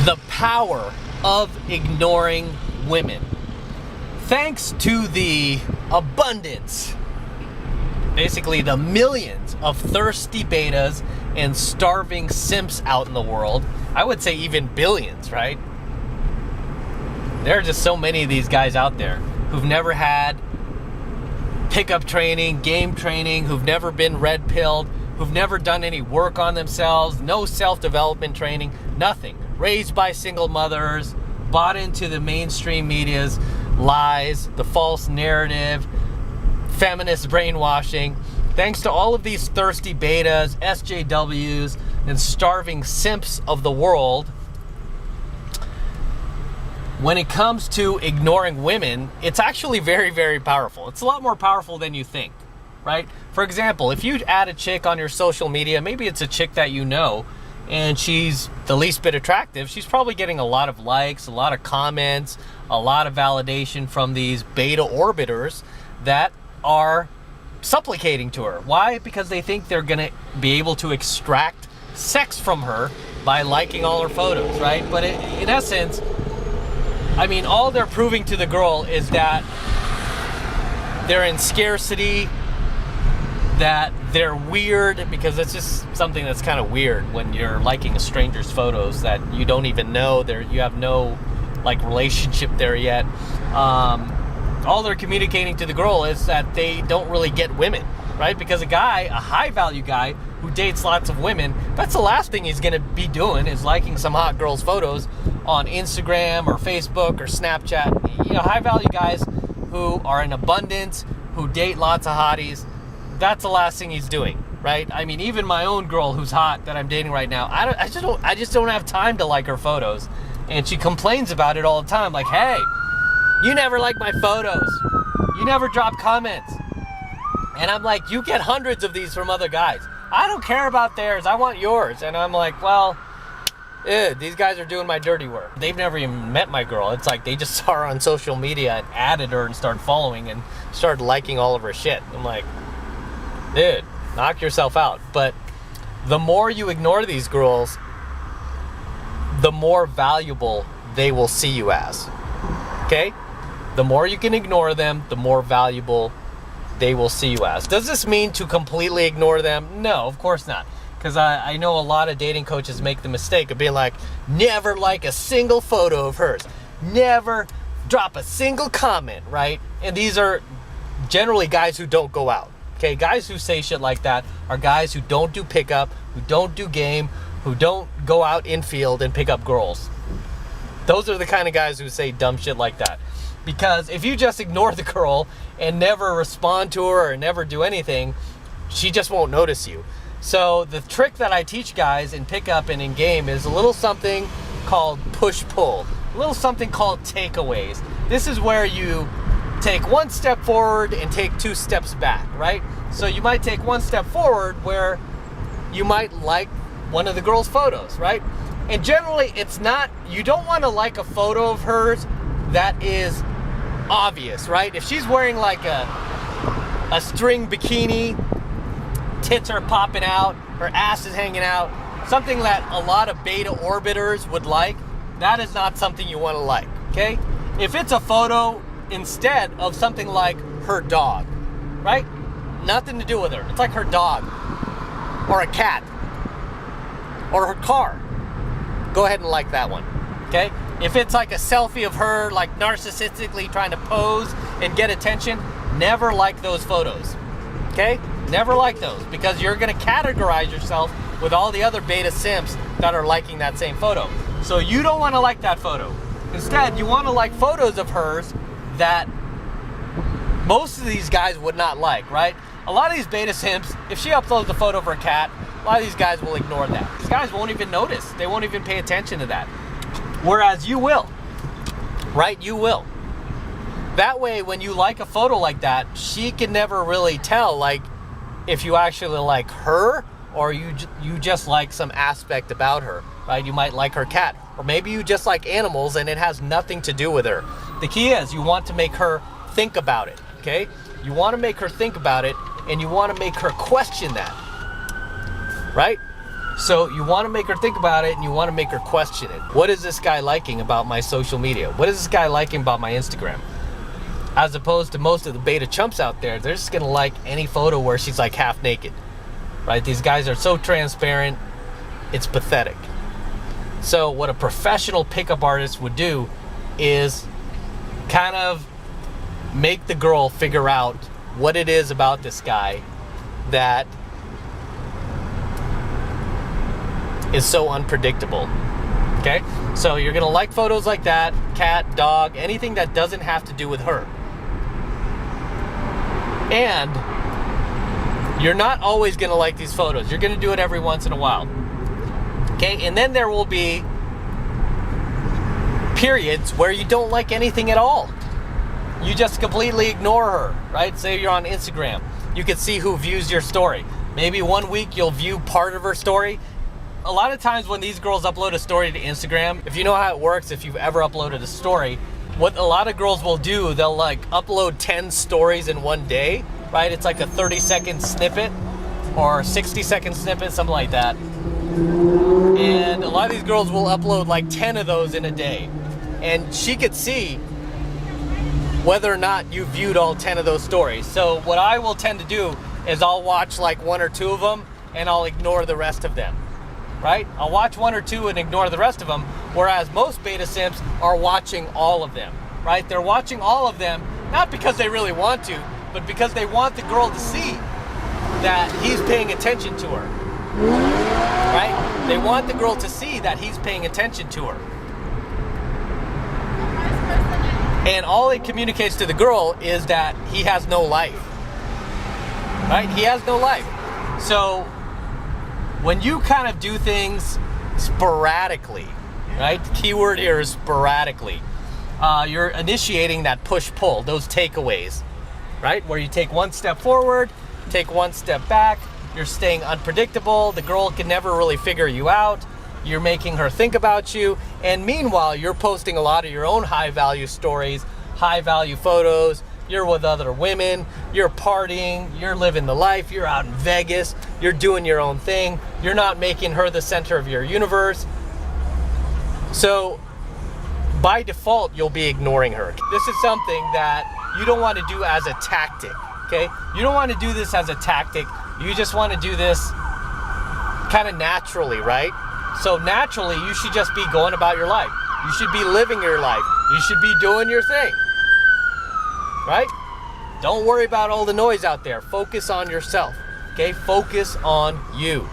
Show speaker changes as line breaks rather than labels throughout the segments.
The power of ignoring women. Thanks to the abundance, basically the millions of thirsty betas and starving simps out in the world, I would say even billions, right? There are just so many of these guys out there who've never had pickup training, game training, who've never been red pilled, who've never done any work on themselves, no self-development training, nothing. Raised by single mothers, bought into the mainstream media's lies, the false narrative, feminist brainwashing. Thanks to all of these thirsty betas, SJWs, and starving simps of the world, when it comes to ignoring women, it's actually very, very powerful. It's a lot more powerful than you think, right? For example, if you add a chick on your social media, maybe it's a chick that you know, and she's the least bit attractive, she's probably getting a lot of likes, a lot of comments, a lot of validation from these beta orbiters that are supplicating to her. Why? Because they think they're gonna be able to extract sex from her by liking all her photos, right? But in essence, I mean, all they're proving to the girl is that they're in scarcity, that they're weird, because it's just something that's kind of weird when you're liking a stranger's photos that you don't even know, you have no like relationship there yet. All they're communicating to the girl is that they don't really get women, right? Because a high value guy who dates lots of women, that's the last thing he's gonna be doing is liking some hot girl's photos on Instagram or Facebook or Snapchat. You know, high value guys who are in abundance, who date lots of hotties, that's the last thing he's doing, right? I mean, even my own girl who's hot that I'm dating right now, I just don't have time to like her photos. And she complains about it all the time, like, hey, you never like my photos. You never drop comments. And I'm like, you get hundreds of these from other guys. I don't care about theirs, I want yours. And I'm like, well, these guys are doing my dirty work. They've never even met my girl. It's like they just saw her on social media and added her and started following and started liking all of her shit. I'm like, dude, knock yourself out. But the more you ignore these girls, the more valuable they will see you as. Okay? The more you can ignore them, the more valuable they will see you as. Does this mean to completely ignore them? No, of course not. Because I know a lot of dating coaches make the mistake of being like, never like a single photo of hers. Never drop a single comment, right? And these are generally guys who don't go out. Okay, guys who say shit like that are guys who don't do pickup, who don't do game, who don't go out infield and pick up girls. Those are the kind of guys who say dumb shit like that. Because if you just ignore the girl and never respond to her or never do anything, she just won't notice you. So the trick that I teach guys in pickup and in game is a little something called push-pull, a little something called takeaways. This is where you take one step forward and take two steps back, right? So you might take one step forward where you might like one of the girl's photos, right? And generally it's not, you don't want to like a photo of hers that is obvious, right? If she's wearing like a string bikini, tits are popping out, her ass is hanging out, something that a lot of beta orbiters would like, that is not something you want to like, okay? If it's a photo instead of something like her dog, right? Nothing to do with her. It's like her dog or a cat or her car. Go ahead and like that one, okay? If it's like a selfie of her like narcissistically trying to pose and get attention, never like those photos, okay? Never like those, because you're gonna categorize yourself with all the other beta simps that are liking that same photo. So you don't wanna like that photo. Instead, you wanna like photos of hers that most of these guys would not like, right? A lot of these beta simps, if she uploads a photo of her cat, a lot of these guys will ignore that. These guys won't even notice. They won't even pay attention to that. Whereas you will, right? You will. That way, when you like a photo like that, she can never really tell, like, if you actually like her or you just like some aspect about her, right? You might like her cat, or maybe you just like animals and it has nothing to do with her. The key is you want to make her think about it, okay? You want to make her think about it, and you want to make her question that, right? So you want to make her think about it, and you want to make her question it. What is this guy liking about my social media? What is this guy liking about my Instagram? As opposed to most of the beta chumps out there, they're just going to like any photo where she's like half naked, right? These guys are so transparent, it's pathetic. So what a professional pickup artist would do is kind of make the girl figure out what it is about this guy that is so unpredictable. Okay? So you're gonna like photos like that, cat, dog, anything that doesn't have to do with her. And you're not always gonna like these photos. You're gonna do it every once in a while. Okay? And then there will be periods where you don't like anything at all. You just completely ignore her, right? Say you're on Instagram. You can see who views your story. Maybe one week you'll view part of her story. A lot of times when these girls upload a story to Instagram, if you know how it works, if you've ever uploaded a story, what a lot of girls will do, they'll like upload 10 stories in one day, right? It's like a 30-second snippet or 60-second snippet, something like that. And a lot of these girls will upload like 10 of those in a day. And she could see whether or not you viewed all 10 of those stories. So what I will tend to do is I'll watch like 1 or 2 of them and I'll ignore the rest of them, right? I'll watch 1 or 2 and ignore the rest of them, whereas most beta simps are watching all of them, right? They're watching all of them, not because they really want to, but because they want the girl to see that he's paying attention to her, right? They want the girl to see that he's paying attention to her. And all it communicates to the girl is that he has no life, right? He has no life. So when you kind of do things sporadically, right? The key word here is sporadically. You're initiating that push-pull, those takeaways, right? Where you take 1 step forward, take 1 step back. You're staying unpredictable. The girl can never really figure you out. You're making her think about you. And meanwhile, you're posting a lot of your own high-value stories, high-value photos. You're with other women. You're partying. You're living the life. You're out in Vegas. You're doing your own thing. You're not making her the center of your universe. So by default, you'll be ignoring her. This is something that you don't want to do as a tactic, okay? You don't want to do this as a tactic. You just want to do this kind of naturally, right? So naturally, you should just be going about your life. You should be living your life. You should be doing your thing, right? Don't worry about all the noise out there. Focus on yourself, okay? Focus on you.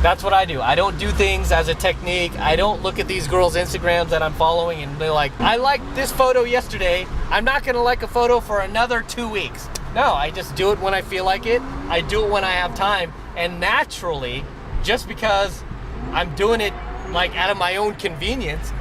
That's what I do. I don't do things as a technique. I don't look at these girls' Instagrams that I'm following and be like, I liked this photo yesterday. I'm not gonna like a photo for another 2 weeks. No, I just do it when I feel like it. I do it when I have time. And naturally, just because I'm doing it like out of my own convenience,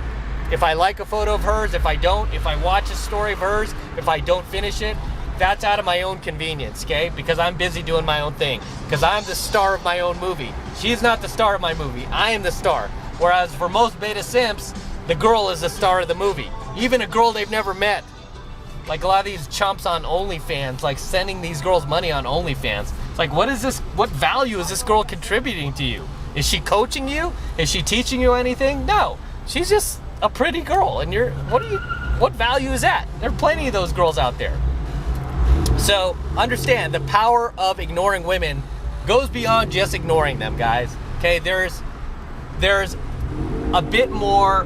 if I like a photo of hers, if I don't, if I watch a story of hers, if I don't finish it, that's out of my own convenience, okay? Because I'm busy doing my own thing. Because I'm the star of my own movie. She's not the star of my movie. I am the star. Whereas for most beta simps, the girl is the star of the movie. Even a girl they've never met. Like a lot of these chumps on OnlyFans, like sending these girls money on OnlyFans. It's like, what is this? What value is this girl contributing to you? Is she coaching you? Is she teaching you anything? No, she's just a pretty girl. And what value is that? There are plenty of those girls out there. So understand, the power of ignoring women goes beyond just ignoring them, guys. Okay, there's a bit more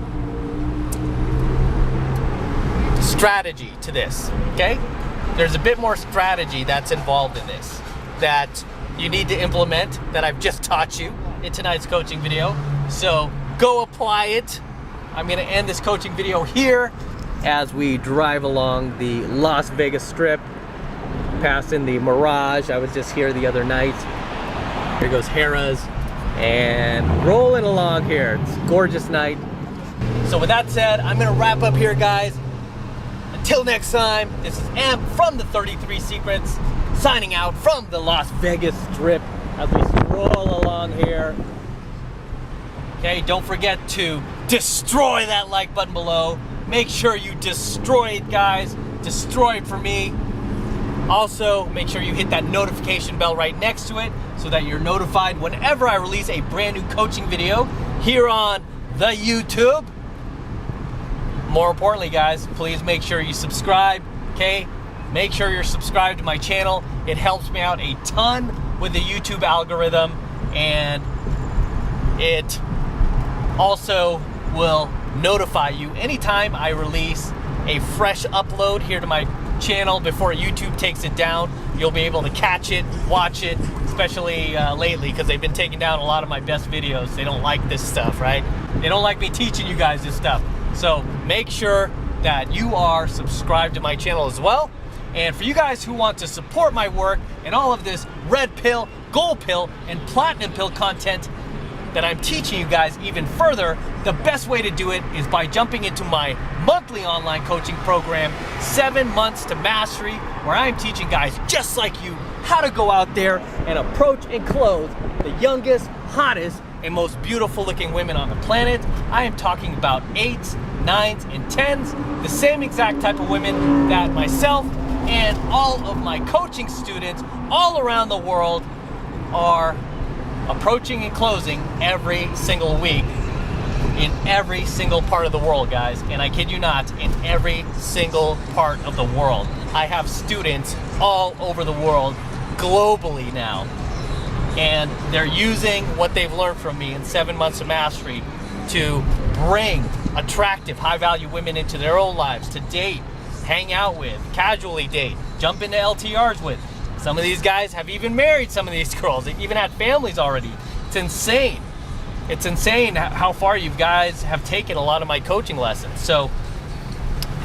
strategy to this, okay? There's a bit more strategy that's involved in this that you need to implement that I've just taught you in tonight's coaching video. So go apply it. I'm gonna end this coaching video here as we drive along the Las Vegas Strip, passing the Mirage. I was just here the other night. Here goes Harrah's and rolling along here. It's a gorgeous night. So with that said, I'm gonna wrap up here, guys. Until next time, this is Amp from the 33 Secrets, signing out from the Las Vegas Strip as we stroll along here. Okay, don't forget to destroy that like button below. Make sure you destroy it, guys. Destroy it for me. Also, make sure you hit that notification bell right next to it so that you're notified whenever I release a brand new coaching video here on the YouTube. More importantly, guys, please make sure you subscribe, okay? Make sure you're subscribed to my channel. It helps me out a ton with the YouTube algorithm, and it also will notify you anytime I release a fresh upload here to my channel before YouTube takes it down. You'll be able to catch it, watch it, especially lately, because they've been taking down a lot of my best videos. They don't like this stuff, right? They don't like me teaching you guys this stuff. So make sure that you are subscribed to my channel as well. And for you guys who want to support my work and all of this red pill, gold pill, and platinum pill content that I'm teaching you guys even further, the best way to do it is by jumping into my monthly online coaching program, 7 Months to Mastery, where I'm teaching guys just like you how to go out there and approach and close the youngest, hottest, and most beautiful looking women on the planet. I am talking about 8s, 9s, and 10s, the same exact type of women that myself and all of my coaching students all around the world are approaching and closing every single week in every single part of the world, guys. And I kid you not, in every single part of the world. I have students all over the world globally now, and they're using what they've learned from me in 7 Months of Mastery to bring attractive, high-value women into their own lives, to date, hang out with, casually date, jump into LTRs with. Some of these guys have even married some of these girls. They even had families already. It's insane. It's insane how far you guys have taken a lot of my coaching lessons. So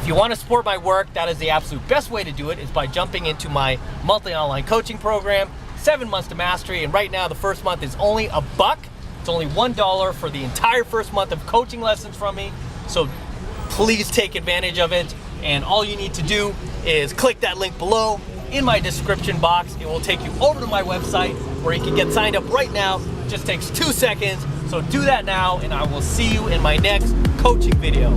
if you want to support my work, that is the absolute best way to do it, is by jumping into my monthly online coaching program, 7 Months to Mastery. And right now, the first month is only $1. It's only $1 for the entire first month of coaching lessons from me. So please take advantage of it. And all you need to do is click that link below in my description box. It will take you over to my website where you can get signed up right now. It just takes 2 seconds. So do that now, and I will see you in my next coaching video.